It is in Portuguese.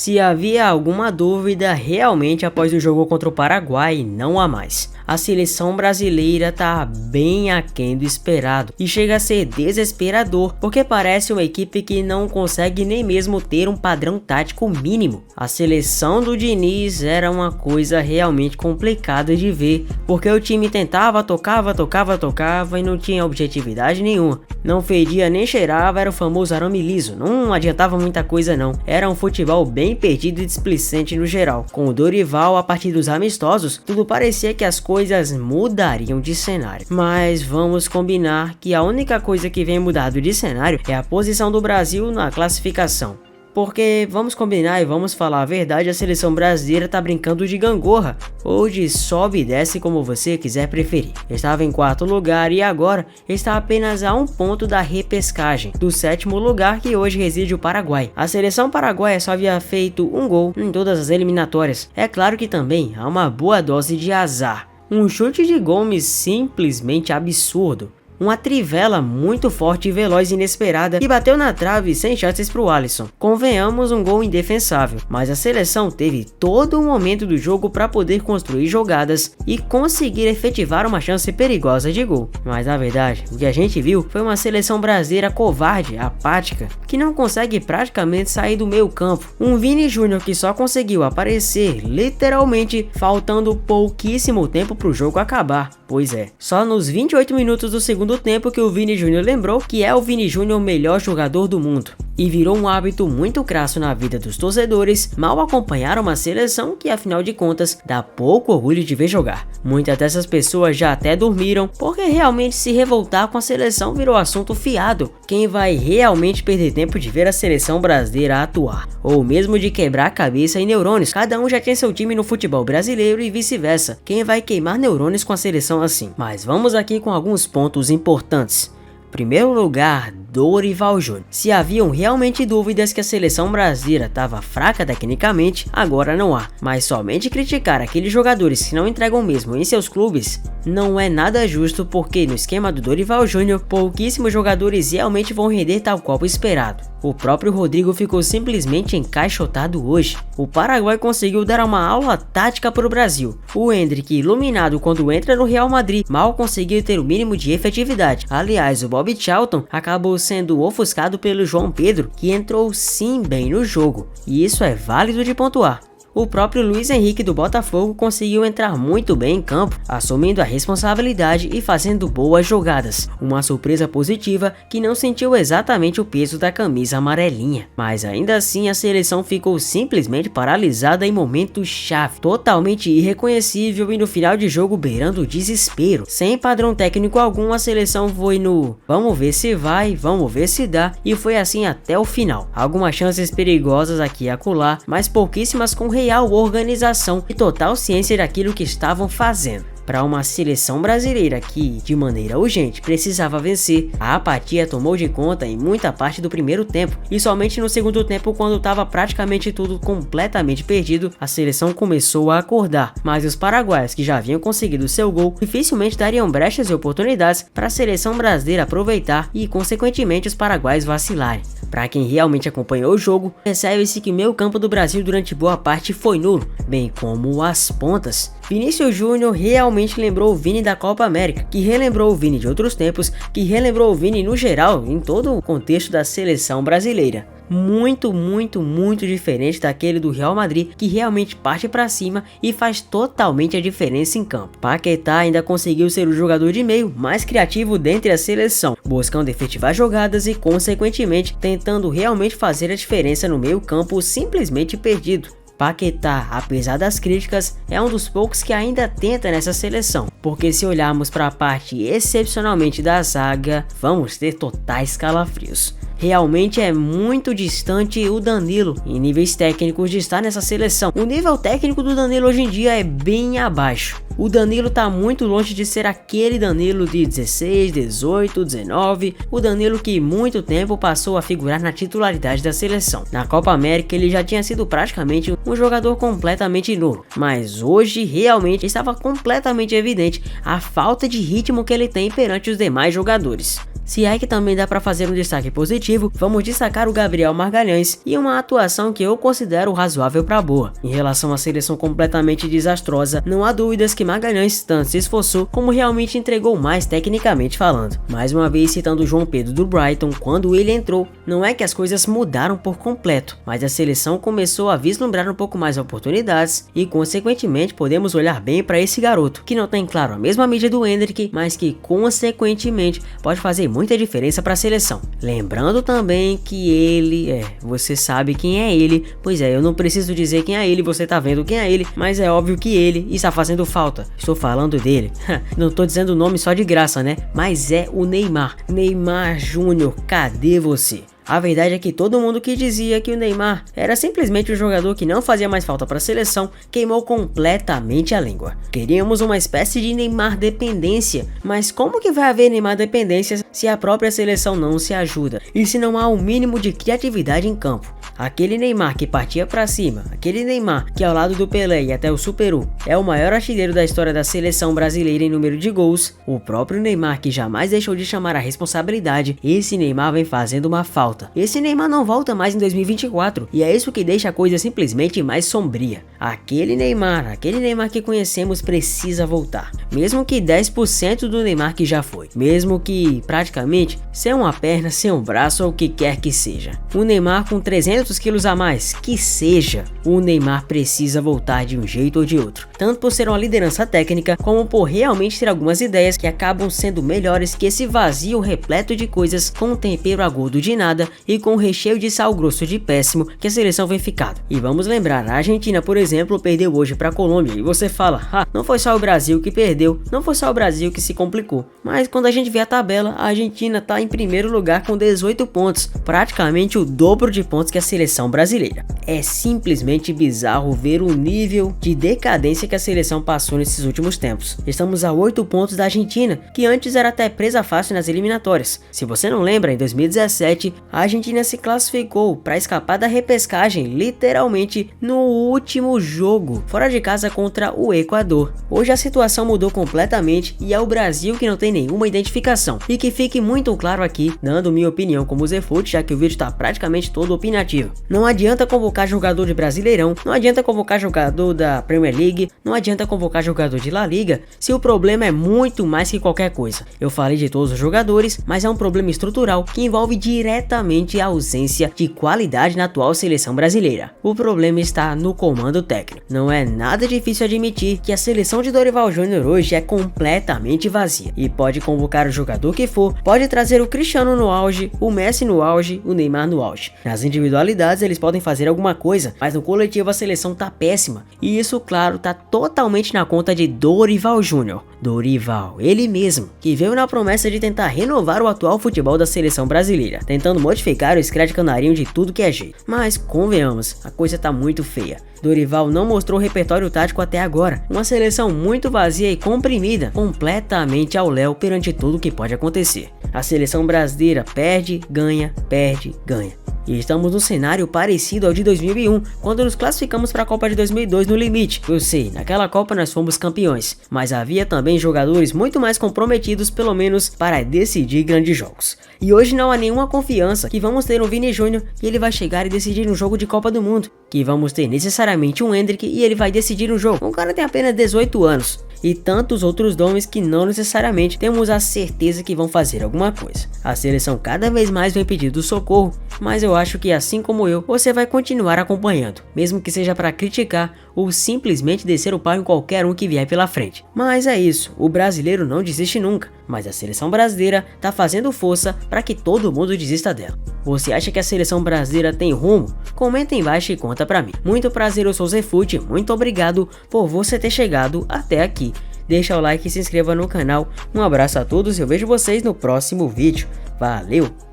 Se havia alguma dúvida, realmente após o jogo contra o Paraguai, não há mais. A seleção brasileira tá bem aquém do esperado e chega a ser desesperador, porque parece uma equipe que não consegue nem mesmo ter um padrão tático mínimo. A seleção do Diniz era uma coisa realmente complicada de ver, porque o time tentava, tocava e não tinha objetividade nenhuma. Não fedia nem cheirava, era o famoso arame liso, não adiantava muita coisa não. Era um futebol bem perdido e displicente no geral. Com o Dorival, a partir dos amistosos, tudo parecia que as coisas mudariam de cenário. Mas vamos combinar que a única coisa que vem mudado de cenário é a posição do Brasil na classificação. Porque vamos combinar e vamos falar a verdade, a seleção brasileira tá brincando de gangorra, ou de sobe e desce, como você quiser preferir. Estava em 4º lugar e agora está apenas a 1 ponto da repescagem, do 7º lugar que hoje reside o Paraguai. A seleção paraguaia só havia feito 1 gol em todas as eliminatórias. É claro que também há uma boa dose de azar. Um chute de Gomes simplesmente absurdo. Uma trivela muito forte e veloz e inesperada que bateu na trave sem chances para o Alisson. Convenhamos, um gol indefensável, mas a seleção teve todo o momento do jogo para poder construir jogadas e conseguir efetivar uma chance perigosa de gol. Mas na verdade, o que a gente viu foi uma seleção brasileira covarde, apática, que não consegue praticamente sair do meio campo. Um Vini Júnior que só conseguiu aparecer literalmente faltando pouquíssimo tempo para o jogo acabar. Pois é, só nos 28 minutos do segundo tempo que o Vini Júnior lembrou que é o Vini Júnior o melhor jogador do mundo. E virou um hábito muito crasso na vida dos torcedores mal acompanhar uma seleção que, afinal de contas, dá pouco orgulho de ver jogar. Muitas dessas pessoas já até dormiram, porque realmente se revoltar com a seleção virou assunto fiado. Quem vai realmente perder tempo de ver a seleção brasileira atuar? Ou mesmo de quebrar a cabeça em neurônios? Cada um já tem seu time no futebol brasileiro e vice-versa. Quem vai queimar neurônios com a seleção assim? Mas vamos aqui com alguns pontos importantes. Primeiro lugar, Dorival Júnior. Se haviam realmente dúvidas que a seleção brasileira estava fraca tecnicamente, agora não há. Mas somente criticar aqueles jogadores que não entregam mesmo em seus clubes não é nada justo, porque no esquema do Dorival Júnior, pouquíssimos jogadores realmente vão render tal qual o esperado. O próprio Rodrigo ficou simplesmente encaixotado hoje. O Paraguai conseguiu dar uma aula tática para o Brasil. O Endrick, iluminado quando entra no Real Madrid, mal conseguiu ter o mínimo de efetividade. Aliás, o Bobby Charlton acabou sendo ofuscado pelo João Pedro, que entrou sim bem no jogo, e isso é válido de pontuar. O próprio Luiz Henrique do Botafogo conseguiu entrar muito bem em campo, assumindo a responsabilidade e fazendo boas jogadas. Uma surpresa positiva que não sentiu exatamente o peso da camisa amarelinha. Mas ainda assim a seleção ficou simplesmente paralisada em momentos chave, totalmente irreconhecível e no final de jogo beirando o desespero. Sem padrão técnico algum, a seleção foi no vamos ver se vai, vamos ver se dá, e foi assim até o final. Algumas chances perigosas aqui e acolá, mas pouquíssimas com real organização e total ciência daquilo que estavam fazendo. Para uma seleção brasileira que, de maneira urgente, precisava vencer, a apatia tomou de conta em muita parte do primeiro tempo, e somente no segundo tempo, quando estava praticamente tudo completamente perdido, a seleção começou a acordar. Mas os paraguaios, que já haviam conseguido seu gol, dificilmente dariam brechas e oportunidades para a seleção brasileira aproveitar e, consequentemente, os paraguaios vacilarem. Para quem realmente acompanhou o jogo, percebe-se que o meio campo do Brasil durante boa parte foi nulo, bem como as pontas. Vinícius Júnior realmente lembrou o Vini da Copa América, que relembrou o Vini de outros tempos, que relembrou o Vini no geral, em todo o contexto da seleção brasileira. Muito diferente daquele do Real Madrid, que realmente parte para cima e faz totalmente a diferença em campo. Paquetá ainda conseguiu ser o jogador de meio mais criativo dentre a seleção, buscando efetivar jogadas e, consequentemente, tentando realmente fazer a diferença no meio campo simplesmente perdido. Paquetá, apesar das críticas, é um dos poucos que ainda tenta nessa seleção, porque se olharmos para a parte excepcionalmente da zaga, vamos ter totais calafrios. Realmente é muito distante o Danilo em níveis técnicos de estar nessa seleção. O nível técnico do Danilo hoje em dia é bem abaixo. O Danilo tá muito longe de ser aquele Danilo de 16, 18, 19, o Danilo que muito tempo passou a figurar na titularidade da seleção. Na Copa América ele já tinha sido praticamente um jogador completamente nulo, mas hoje realmente estava completamente evidente a falta de ritmo que ele tem perante os demais jogadores. Se é que também dá para fazer um destaque positivo, vamos destacar o Gabriel Magalhães e uma atuação que eu considero razoável para boa. Em relação à seleção completamente desastrosa, não há dúvidas que Magalhães tanto se esforçou como realmente entregou mais tecnicamente falando. Mais uma vez citando o João Pedro do Brighton, quando ele entrou, não é que as coisas mudaram por completo, mas a seleção começou a vislumbrar um pouco mais oportunidades e consequentemente podemos olhar bem para esse garoto, que não tem claro a mesma mídia do Endrick, mas que consequentemente pode fazer muita diferença para a seleção. Lembrando também que ele, você sabe quem é ele, pois é, eu não preciso dizer quem é ele, você tá vendo quem é ele, mas é óbvio que ele está fazendo falta. Estou falando dele, não tô dizendo o nome só de graça, né? Mas é o Neymar. Neymar Júnior, cadê você? A verdade é que todo mundo que dizia que o Neymar era simplesmente um jogador que não fazia mais falta para a seleção, queimou completamente a língua. Queríamos uma espécie de Neymar dependência, mas como que vai haver Neymar dependência se a própria seleção não se ajuda e se não há um mínimo de criatividade em campo? Aquele Neymar que partia para cima, aquele Neymar que ao lado do Pelé e até o Super-U é o maior artilheiro da história da seleção brasileira em número de gols, o próprio Neymar que jamais deixou de chamar a responsabilidade, esse Neymar vem fazendo uma falta. Esse Neymar não volta mais em 2024 e é isso que deixa a coisa simplesmente mais sombria. Aquele Neymar que conhecemos precisa voltar, mesmo que 10% do Neymar que já foi, mesmo que praticamente sem uma perna, sem um braço ou o que quer que seja. O Neymar com 300 quilos a mais, que seja, o Neymar precisa voltar de um jeito ou de outro, tanto por ser uma liderança técnica, como por realmente ter algumas ideias que acabam sendo melhores que esse vazio repleto de coisas com um tempero agudo de nada e com um recheio de sal grosso de péssimo que a seleção vem ficando. E vamos lembrar, a Argentina, por exemplo, perdeu hoje para a Colômbia e você fala, não foi só o Brasil que perdeu, não foi só o Brasil que se complicou. Mas quando a gente vê a tabela, a Argentina tá em primeiro lugar com 18 pontos, praticamente o dobro de pontos que a seleção brasileira. É simplesmente bizarro ver o nível de decadência que a seleção passou nesses últimos tempos. Estamos a 8 pontos da Argentina, que antes era até presa fácil nas eliminatórias. Se você não lembra, em 2017, a Argentina se classificou para escapar da repescagem, literalmente no último jogo, fora de casa contra o Equador. Hoje a situação mudou completamente e é o Brasil que não tem nenhuma identificação. E que fique muito claro aqui, dando minha opinião como Zefut, já que o vídeo está praticamente todo opinativo. Não adianta convocar jogador de Brasileirão, não adianta convocar jogador da Premier League, não adianta convocar jogador de La Liga, se o problema é muito mais que qualquer coisa. Eu falei de todos os jogadores, mas é um problema estrutural que envolve diretamente a ausência de qualidade na atual seleção brasileira. O problema está no comando técnico. Não é nada difícil admitir que a seleção de Dorival Júnior hoje é completamente vazia e pode convocar o jogador que for, pode trazer o Cristiano no auge, o Messi no auge, o Neymar no auge. Nas individualidades eles podem fazer alguma coisa, mas no coletivo a seleção tá péssima. E isso, claro, tá totalmente na conta de Dorival Júnior. Dorival, ele mesmo, que veio na promessa de tentar renovar o atual futebol da seleção brasileira, tentando modificar o Scred Canarinho de tudo que é jeito. Mas, convenhamos, a coisa tá muito feia. Dorival não mostrou repertório tático até agora, uma seleção muito vazia e comprimida, completamente ao léu perante tudo que pode acontecer. A seleção brasileira perde, ganha, E estamos num cenário parecido ao de 2001, quando nos classificamos para a Copa de 2002 no limite. Eu sei, naquela Copa nós fomos campeões, mas havia também jogadores muito mais comprometidos, pelo menos para decidir grandes jogos. E hoje não há nenhuma confiança que vamos ter um Vini Júnior e ele vai chegar e decidir um jogo de Copa do Mundo, que vamos ter necessariamente um Endrick e ele vai decidir um jogo. O cara tem apenas 18 anos. E tantos outros nomes que não necessariamente temos a certeza que vão fazer alguma coisa. A seleção cada vez mais vem pedindo socorro, mas eu acho que assim como eu, você vai continuar acompanhando, mesmo que seja para criticar ou simplesmente descer o pau em qualquer um que vier pela frente. Mas é isso, o brasileiro não desiste nunca, mas a seleção brasileira tá fazendo força para que todo mundo desista dela. Você acha que a seleção brasileira tem rumo? Comenta embaixo e conta pra mim. Muito prazer, eu sou o Zefut, muito obrigado por você ter chegado até aqui. Deixa o like e se inscreva no canal. Um abraço a todos e eu vejo vocês no próximo vídeo. Valeu!